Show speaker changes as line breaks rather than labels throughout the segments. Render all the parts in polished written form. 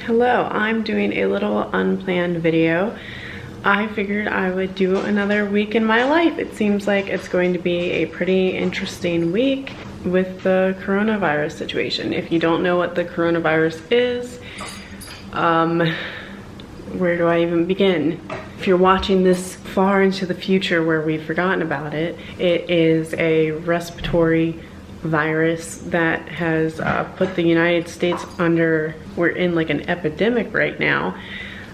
Hello, I'm doing a little unplanned video. I figured I would do another week in my life. It seems like it's going to be a pretty interesting week with the coronavirus situation. If you don't know what the coronavirus is, where do I even begin? If you're watching this far into the future where we've forgotten about it, it is a respiratory virus that has put the United States under, we're in like an epidemic right now.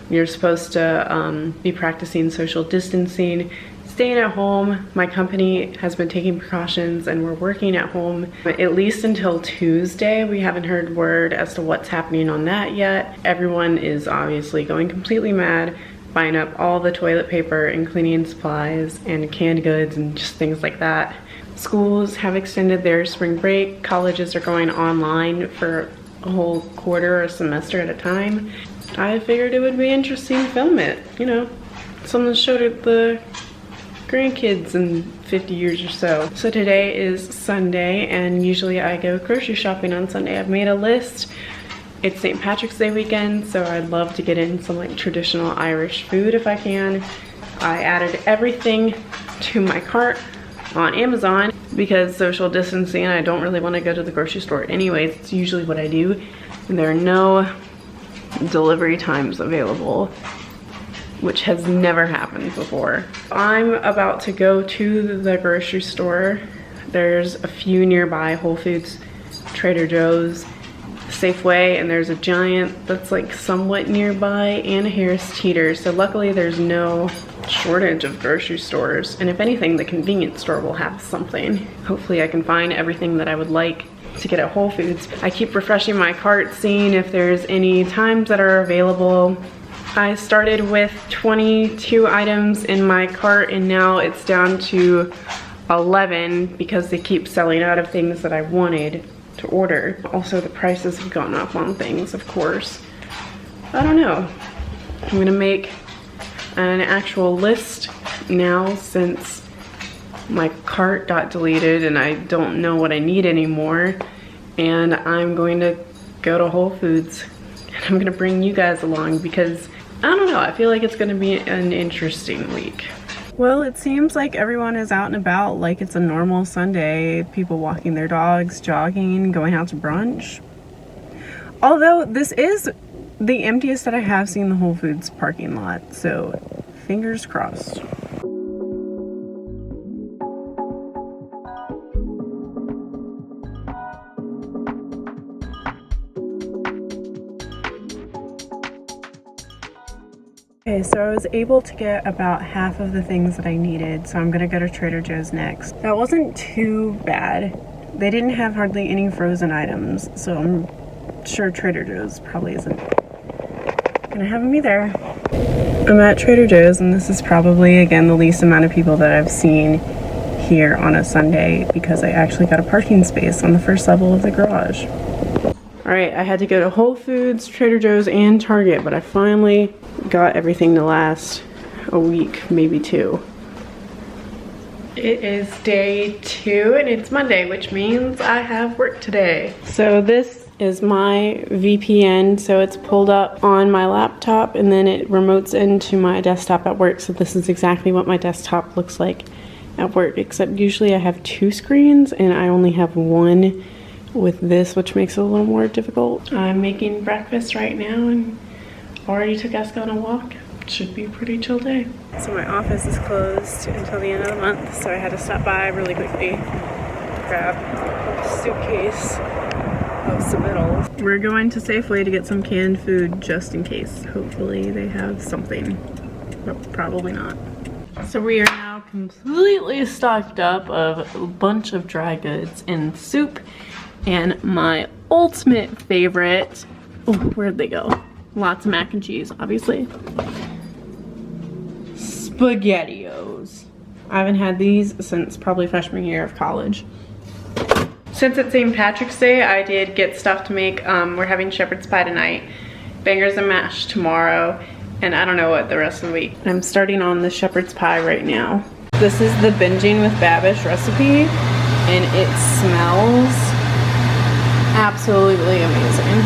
You're supposed to be practicing social distancing, staying at home. My company has been taking precautions and we're working at home at least until Tuesday. We haven't heard word as to what's happening on that yet. Everyone is obviously going completely mad, buying up all the toilet paper and cleaning supplies and canned goods and just things like that. Schools have extended their spring break. Colleges are going online for a whole quarter or semester at a time. I figured it would be interesting to film it, you know, something to show to the grandkids in 50 years or so. So today is Sunday and usually I go grocery shopping on Sunday. I've made a list. It's St. Patrick's Day weekend, so I'd love to get in some like traditional Irish food if I can. I added everything to my cart on Amazon because social distancing, I don't really want to go to the grocery store anyways. It's usually what I do, and there are no delivery times available, which has never happened before. I'm about to go to the grocery store. There's a few nearby: Whole Foods, Trader Joe's, Safeway, and there's a Giant that's like somewhat nearby, and a Harris Teeter. So luckily there's no shortage of grocery stores, and if anything, the convenience store will have something. Hopefully I can find everything that I would like to get at Whole Foods. I keep refreshing my cart, seeing if there's any times that are available. I started with 22 items in my cart and now it's down to 11 because they keep selling out of things that I wanted to order. Also, the prices have gone up on things, of course. I don't know. I'm gonna make an actual list now since my cart got deleted and I don't know what I need anymore. And I'm going to go to Whole Foods and I'm gonna bring you guys along because I don't know, I feel like it's gonna be an interesting week. Well, it seems like everyone is out and about like it's a normal Sunday. People walking their dogs, jogging, going out to brunch. Although this is the emptiest that I have seen the Whole Foods parking lot, so fingers crossed. Okay, so I was able to get about half of the things that I needed, so I'm gonna go to Trader Joe's next. That wasn't too bad. They didn't have hardly any frozen items, so I'm sure Trader Joe's probably isn't gonna have me there. I'm at Trader Joe's and this is probably, again, the least amount of people that I've seen here on a Sunday because I actually got a parking space on the first level of the garage. All right, I had to go to Whole Foods, Trader Joe's, and Target, but I finally got everything to last a week, maybe two. It is day 2 and it's Monday, which means I have work today. So this is my VPN, so it's pulled up on my laptop and then it remotes into my desktop at work. So this is exactly what my desktop looks like at work, except usually I have 2 screens and I only have one with this, which makes it a little more difficult. I'm making breakfast right now and already took Eska on a walk. Should be a pretty chill day. So my office is closed until the end of the month, so I had to stop by really quickly, grab a suitcase of submittals. We're going to Safeway to get some canned food just in case. Hopefully they have something, but probably not. So we are now completely stocked up of a bunch of dry goods and soup, and my ultimate favorite, oh, where'd they go? Lots of mac and cheese, obviously. SpaghettiOs. I haven't had these since probably freshman year of college. Since it's St. Patrick's Day, I did get stuff to make. We're having shepherd's pie tonight, bangers and mash tomorrow, and I don't know what the rest of the week. I'm starting on the shepherd's pie right now. This is the Binging with Babish recipe, and it smells absolutely amazing.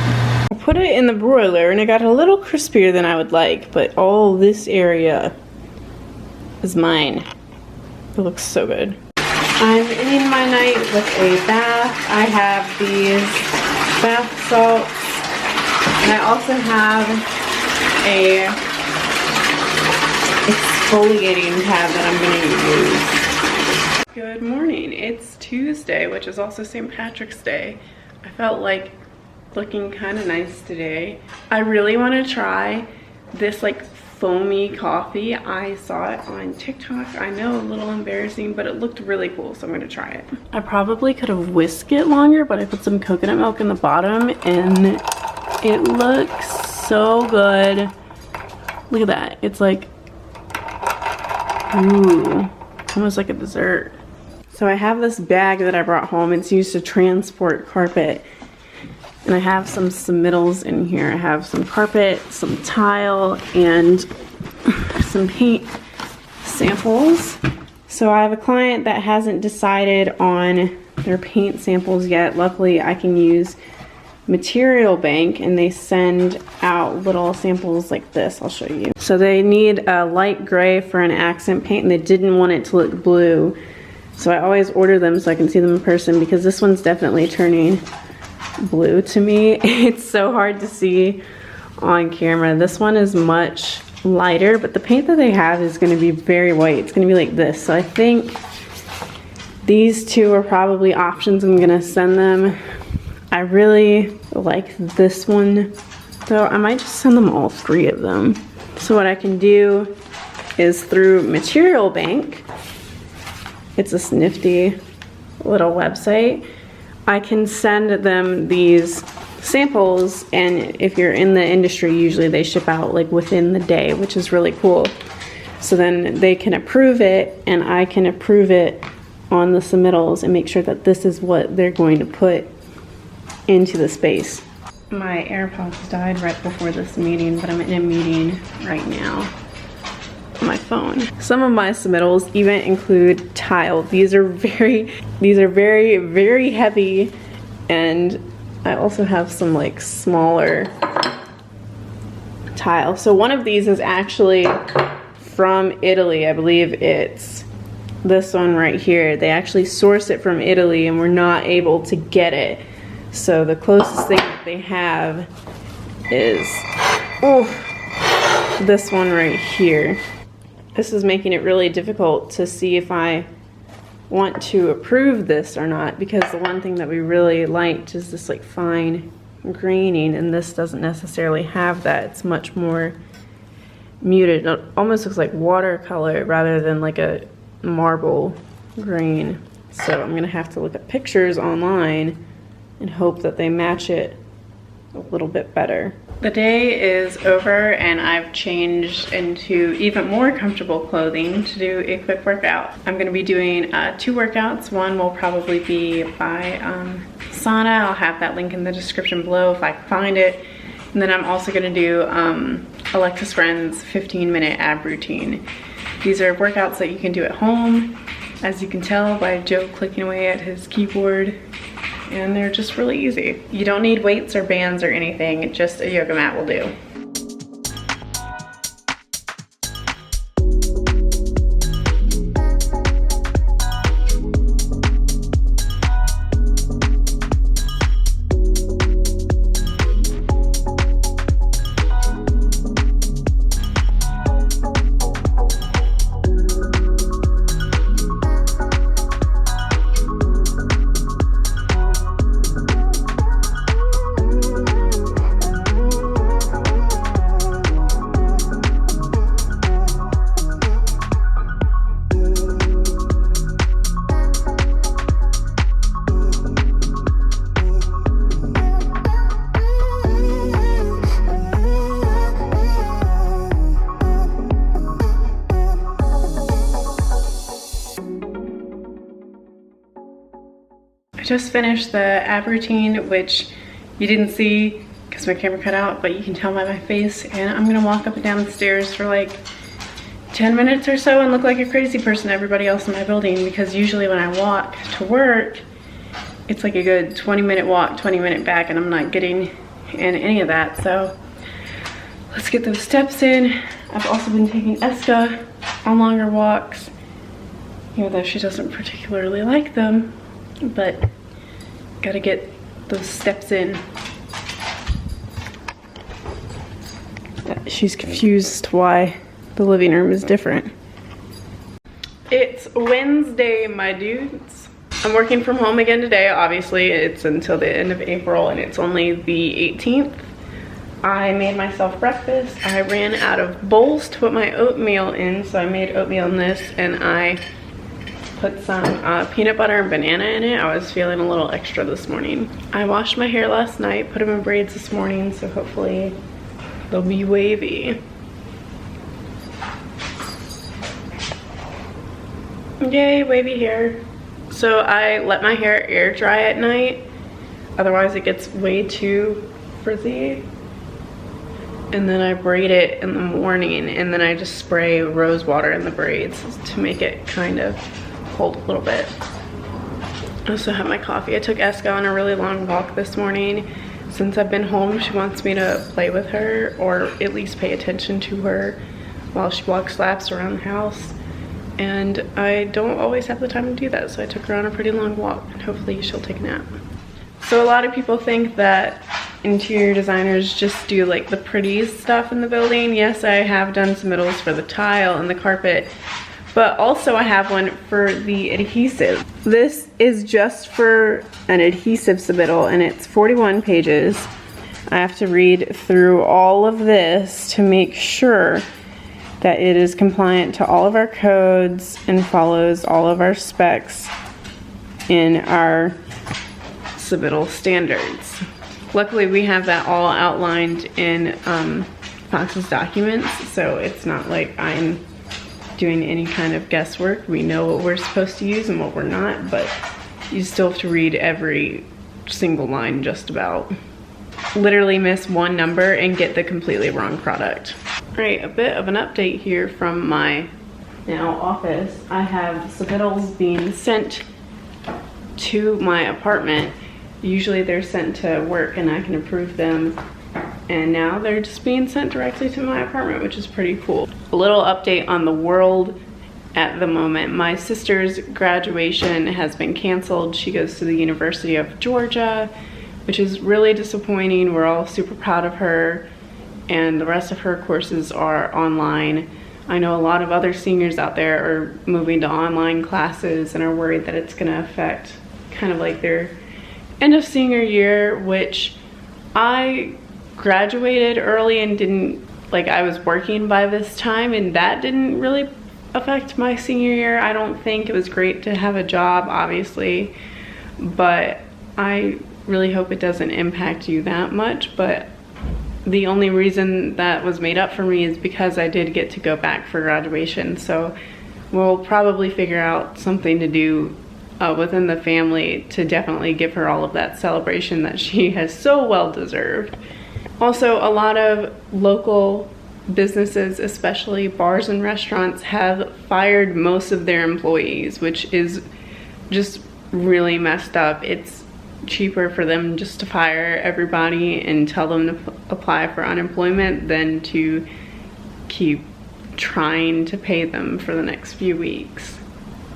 I'll put put it in the broiler and it got a little crispier than I would like, but all this area is mine. It looks so good. I'm ending my night with a bath. I have these bath salts, and I also have a exfoliating pad that I'm going to use. Good morning. It's Tuesday, which is also St. Patrick's Day. I felt like looking kind of nice today. I really want to try this like foamy coffee. I saw it on TikTok. I know, a little embarrassing, but it looked really cool, so I'm gonna try it. I probably could have whisked it longer, but I put some coconut milk in the bottom and it looks so good. Look at that. It's like, ooh, almost like a dessert. So I have this bag that I brought home. It's used to transport carpet. And I have some submittals in here. I have some carpet, some tile, and some paint samples. So I have a client that hasn't decided on their paint samples yet. Luckily, I can use Material Bank, and they send out little samples like this. I'll show you. So they need a light gray for an accent paint, and they didn't want it to look blue. So I always order them so I can see them in person, because this one's definitely turning blue to me. It's so hard to see on camera. This one is much lighter, but the paint that they have is going to be very white. It's going to be like this. So I think these two are probably options I'm going to send them. I really like this one, so I might just send them all three of them. So what I can do is through Material Bank, it's this nifty little website, I can send them these samples, and if you're in the industry, usually they ship out like within the day, which is really cool. So then they can approve it, and I can approve it on the submittals and make sure that this is what they're going to put into the space. My AirPods died right before this meeting, but I'm in a meeting right now on my phone. Some of my submittals even include tile. These are very, very heavy, and I also have some like smaller tile. So one of these is actually from Italy. I believe it's this one right here. They actually source it from Italy, and we're not able to get it. So the closest thing that they have is this one right here. This is making it really difficult to see if I want to approve this or not, because the one thing that we really liked is this like fine graining, and this doesn't necessarily have that. It's much more muted. It almost looks like watercolor rather than like a marble grain. So I'm gonna have to look at pictures online and hope that they match it a little bit better. The day is over, and I've changed into even more comfortable clothing to do a quick workout. I'm gonna be doing 2 workouts. One will probably be by sauna. I'll have that link in the description below if I can find it. And then I'm also gonna do Alexis Friend's 15-minute ab routine. These are workouts that you can do at home, as you can tell by Joe clicking away at his keyboard. And they're just really easy. You don't need weights or bands or anything, just a yoga mat will do. I just finished the ab routine, which you didn't see because my camera cut out, but you can tell by my face. And I'm gonna walk up and down the stairs for like 10 minutes or so and look like a crazy person to everybody else in my building, because usually when I walk to work, it's like a good 20-minute walk, 20-minute back, and I'm not getting in any of that. So let's get those steps in. I've also been taking Eska on longer walks, even though she doesn't particularly like them, but gotta get those steps in. She's confused why the living room is different. It's Wednesday, my dudes. I'm working from home again today. Obviously, it's until the end of April and it's only the 18th. I made myself breakfast. I ran out of bowls to put my oatmeal in, so I made oatmeal in this, and I put some peanut butter and banana in it. I was feeling a little extra this morning. I washed my hair last night, put them in braids this morning, so hopefully they'll be wavy. Yay, wavy hair. So I let my hair air dry at night, otherwise it gets way too frizzy. And then I braid it in the morning, and then I just spray rose water in the braids to make it kind of hold a little bit. I also have my coffee. I took Eska on a really long walk this morning. Since I've been home, she wants me to play with her, or at least pay attention to her while she walks laps around the house. And I don't always have the time to do that, so I took her on a pretty long walk, and hopefully she'll take a nap. So a lot of people think that interior designers just do like the prettiest stuff in the building. Yes, I have done submittals for the tile and the carpet, but also I have one for the adhesive. This is just for an adhesive submittal, and it's 41 pages. I have to read through all of this to make sure that it is compliant to all of our codes and follows all of our specs in our submittal standards. Luckily, we have that all outlined in Fox's documents, so it's not like I'm doing any kind of guesswork. We know what we're supposed to use and what we're not, but you still have to read every single line just about. Literally miss one number and get the completely wrong product. All right, a bit of an update here from my now office. I have submittals being sent to my apartment. Usually they're sent to work and I can approve them, and now they're just being sent directly to my apartment, which is pretty cool. A little update on the world at the moment. My sister's graduation has been canceled. She goes to the University of Georgia, which is really disappointing. We're all super proud of her, and the rest of her courses are online. I know a lot of other seniors out there are moving to online classes and are worried that it's gonna affect kind of like their end of senior year, which I graduated early and didn't, like, I was working by this time, and that didn't really affect my senior year. I don't think. It was great to have a job, obviously, but I really hope it doesn't impact you that much. But the only reason that was made up for me is because I did get to go back for graduation. So we'll probably figure out something to do within the family to definitely give her all of that celebration that she has so well deserved. Also, a lot of local businesses, especially bars and restaurants, have fired most of their employees, which is just really messed up. It's cheaper for them just to fire everybody and tell them to apply for unemployment than to keep trying to pay them for the next few weeks.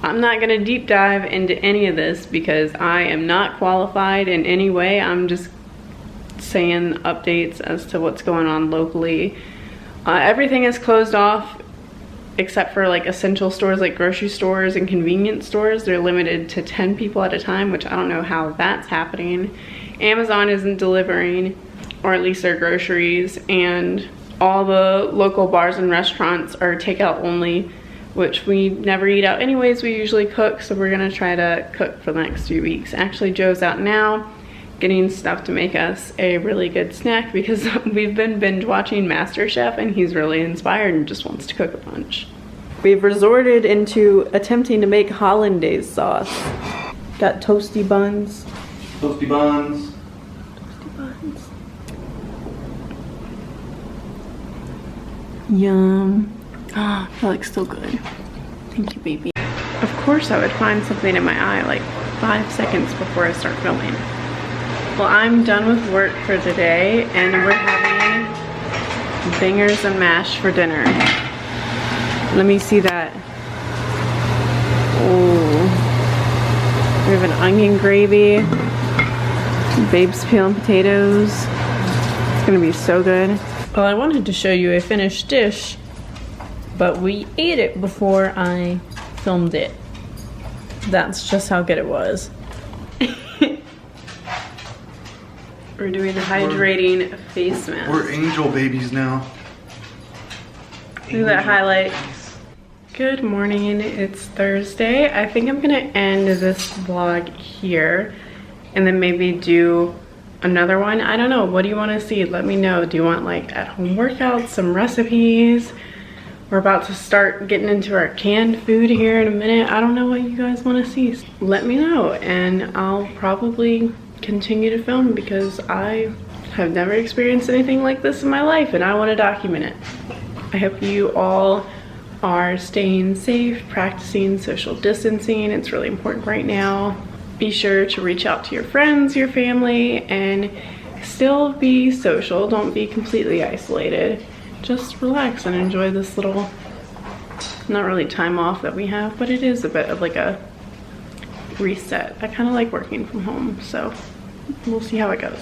I'm not gonna deep dive into any of this because I am not qualified in any way. I'm just saying updates as to what's going on locally. Everything is closed off except for like essential stores like grocery stores and convenience stores. They're limited to 10 people at a time, which I don't know how that's happening. Amazon isn't delivering, or at least their groceries, and all the local bars and restaurants are takeout only, which we never eat out anyways. We usually cook, so we're gonna try to cook for the next few weeks. Actually, Joe's out now getting stuff to make us a really good snack because we've been binge watching MasterChef and he's really inspired and just wants to cook a bunch. We've resorted into attempting to make hollandaise sauce. Got toasty buns.
Toasty buns.
Toasty buns. Yum. Ah, that looks so good. Thank you, baby. Of course I would find something in my eye like 5 seconds before I start filming. Well, I'm done with work for today, and we're having bangers and mash for dinner. Let me see that. Oh, we have an onion gravy, Babe's peeling potatoes. It's gonna be so good. Well, I wanted to show you a finished dish, but we ate it before I filmed it. That's just how good it was. We're doing the hydrating face mask.
We're angel babies now.
Look at that highlight. Good morning, it's Thursday. I think I'm gonna end this vlog here and then maybe do another one. I don't know, what do you wanna see? Let me know. Do you want like at-home workouts, some recipes? We're about to start getting into our canned food here in a minute. I don't know what you guys wanna see. Let me know and I'll probably continue to film because I have never experienced anything like this in my life and I wanna document it. I hope you all are staying safe, practicing social distancing. It's really important right now. Be sure to reach out to your friends, your family, and still be social. Don't be completely isolated. Just relax and enjoy this little, not really time off that we have, but it is a bit of like a reset. I kind of like working from home, so we'll see how it goes.